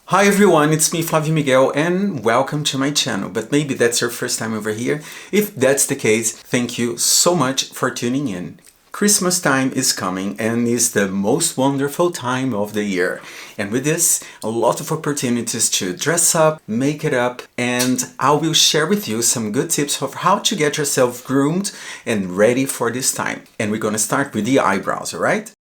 Hi everyone, it's me Flavio Miguel and welcome to my channel, but maybe that's your first time over here. If that's the case, thank you so much for tuning in. Christmas time is coming and is the most wonderful time of the year. And with this, a lot of opportunities to dress up, make it up, and I will share with you some good tips of how to get yourself groomed and ready for this time. And we're gonna start with the eyebrows, alright?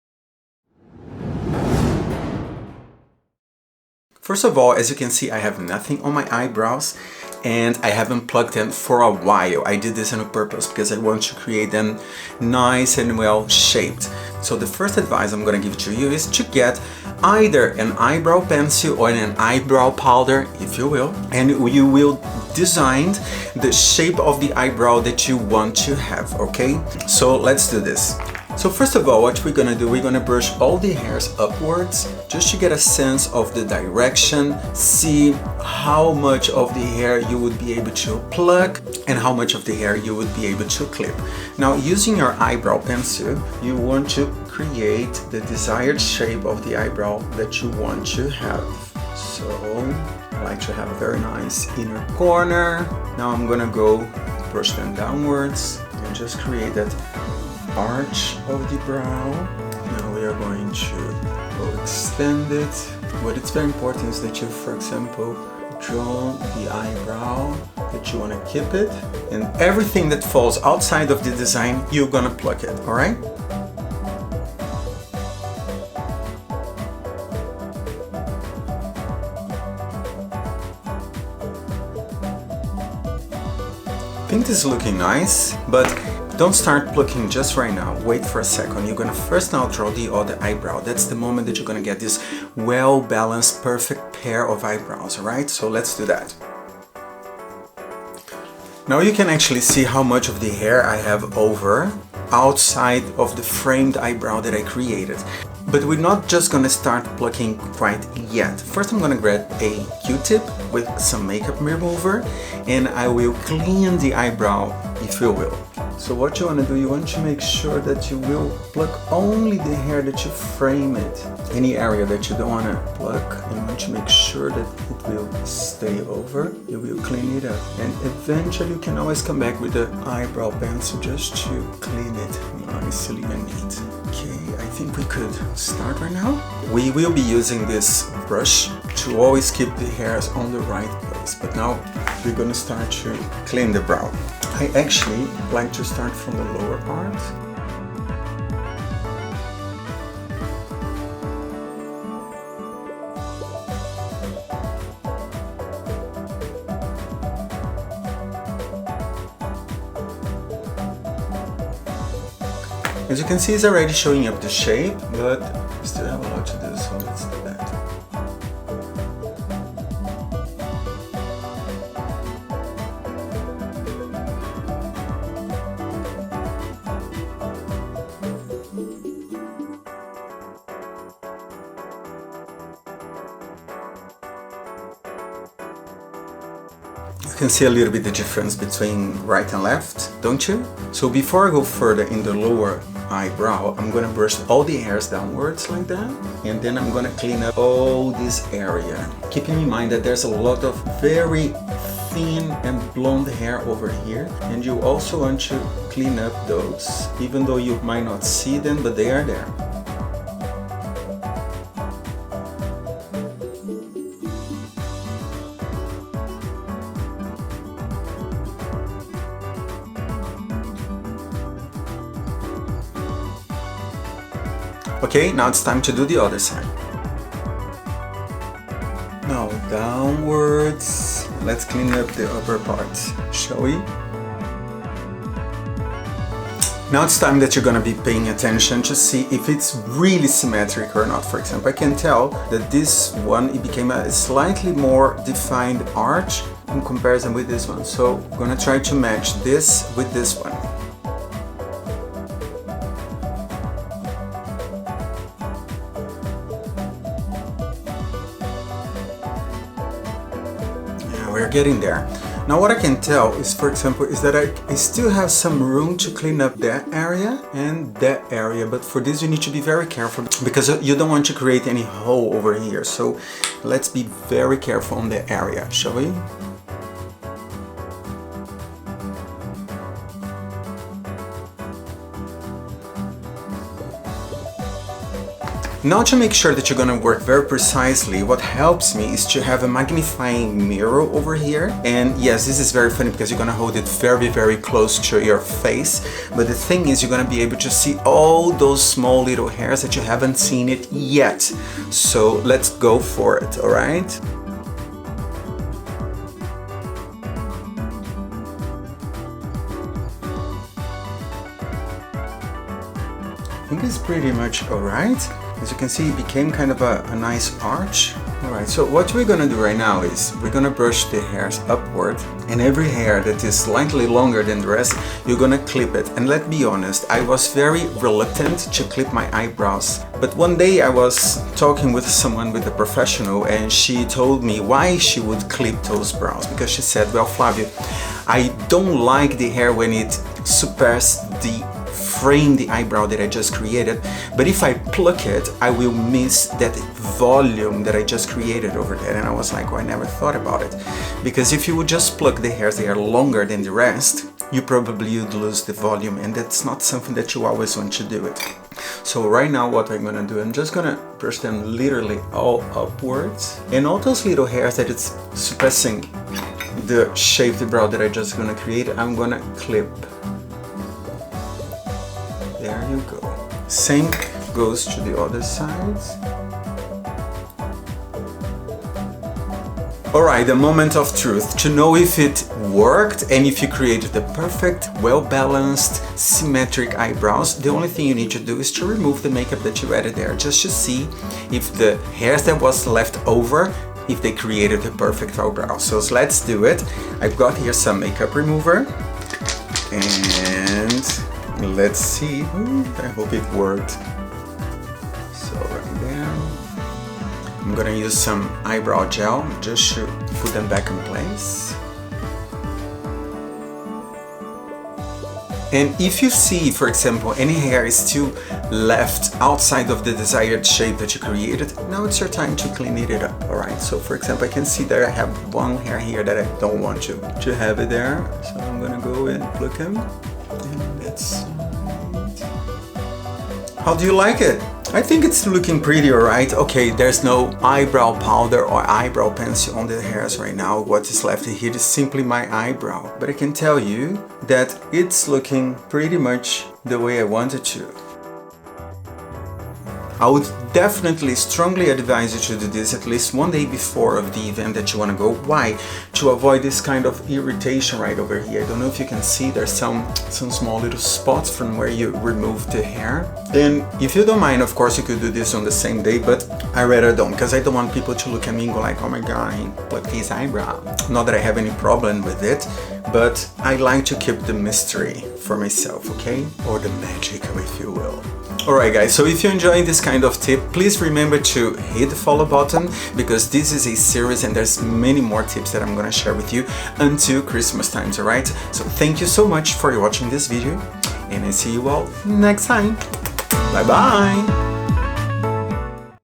First of all, as you can see, I have nothing on my eyebrows and I haven't plucked them for a while. I did this on purpose because I want to create them nice and well shaped. So the first advice I'm going to give to you is to get either an eyebrow pencil or an eyebrow powder, if you will, and you will design the shape of the eyebrow that you want to have, okay? So let's do this. So first of all, what we're gonna do, we're gonna brush all the hairs upwards just to get a sense of the direction, see how much of the hair you would be able to pluck and how much of the hair you would be able to clip. Now, using your eyebrow pencil, you want to create the desired shape of the eyebrow that you want to have. So I like to have a very nice inner corner. Now I'm gonna go brush them downwards and just create that arch of the brow. Now we are going to go extend it. What is very important is that you, for example, draw the eyebrow that you want to keep it, and everything that falls outside of the design, you're gonna pluck it, all right? I think this is looking nice, but don't start plucking just right now. Wait for a second. You're gonna first now draw the other eyebrow. That's the moment that you're gonna get this well-balanced, perfect pair of eyebrows, all right? So let's do that. Now you can actually see how much of the hair I have over outside of the framed eyebrow that I created. But we're not just gonna start plucking quite yet. First I'm gonna grab a Q-tip with some makeup remover and I will clean the eyebrow, if you will. So what you want to do, you want to make sure that you will pluck only the hair that you frame it. Any area that you don't want to pluck, you want to make sure that it will stay over. You will clean it up. And eventually you can always come back with the eyebrow pencil just to clean it nicely and neat. Okay, I think we could start right now. We will be using this brush to always keep the hairs on the right place. But now we're going to start to clean the brow. I actually like to start from the lower part. As you can see, it's already showing up the shape, but we still have a lot to do, so let's do that. You can see a little bit the difference between right and left, don't you? So before I go further in the lower eyebrow, I'm gonna brush all the hairs downwards like that, and then I'm gonna clean up all this area. Keeping in mind that there's a lot of very thin and blonde hair over here, and you also want to clean up those, even though you might not see them, but they are there. Okay, now it's time to do the other side. Now downwards. Let's clean up the upper part, shall we? Now it's time that you're gonna be paying attention to see if it's really symmetric or not. For example, I can tell that this one, it became a slightly more defined arch in comparison with this one. So I'm gonna try to match this with this one. We're getting there. Now what I can tell is, for example, is that I still have some room to clean up that area and that area, but for this you need to be very careful because you don't want to create any hole over here. So let's be very careful on that area, shall we? Now to make sure that you're gonna work very precisely, what helps me is to have a magnifying mirror over here. And yes, this is very funny because you're gonna hold it very, very close to your face. But the thing is, you're gonna be able to see all those small little hairs that you haven't seen it yet. So let's go for it, all right? I think it's pretty much all right. As you can see, it became kind of a nice arch. Alright, so what we're gonna do right now is we're gonna brush the hairs upward, and every hair that is slightly longer than the rest, you're gonna clip it. And let's be honest, I was very reluctant to clip my eyebrows. But one day I was talking with someone, with a professional, and she told me why she would clip those brows. Because she said, well, Flavio, I don't like the hair when it surpasses the eyebrow that I just created, but if I pluck it, I will miss that volume that I just created over there. And I was like, well, I never thought about it, because if you would just pluck the hairs that are longer than the rest, you probably would lose the volume, and that's not something that you always want to do it. So right now what I'm gonna do, I'm just gonna brush them literally all upwards, and all those little hairs that it's surpassing the shaved brow that I just gonna create, I'm gonna clip. There you go. Same goes to the other sides. Alright, the moment of truth, to know if it worked and if you created the perfect, well-balanced, symmetric eyebrows. The only thing you need to do is to remove the makeup that you added there, just to see if the hairs that was left over, if they created the perfect eyebrow. So let's do it. I've got here some makeup remover, and let's see. I hope it worked. So right there, I'm gonna use some eyebrow gel just to put them back in place. And if you see, for example, any hair is still left outside of the desired shape that you created, now it's your time to clean it up, alright? So for example, I can see that I have one hair here that I don't want to have it there. So I'm gonna go and pluck him. And that's it. How do you like it? I think it's looking pretty, alright? Okay, there's no eyebrow powder or eyebrow pencil on the hairs right now. What is left here is simply my eyebrow. But I can tell you that it's looking pretty much the way I wanted to. I would definitely strongly advise you to do this at least one day before of the event that you want to go. Why? To avoid this kind of irritation right over here. I don't know if you can see, there's some small little spots from where you removed the hair. And if you don't mind, of course, you could do this on the same day, but I rather don't, because I don't want people to look at me and go like, oh my god, he plucked his eyebrow. Not that I have any problem with it, but I like to keep the mystery for myself, okay? Or the magic, if you will. Alright guys, so if you're enjoying this kind of tip, please remember to hit the follow button, because this is a series and there's many more tips that I'm gonna share with you until Christmas times, alright? So thank you so much for watching this video, and I see you all next time. Bye bye!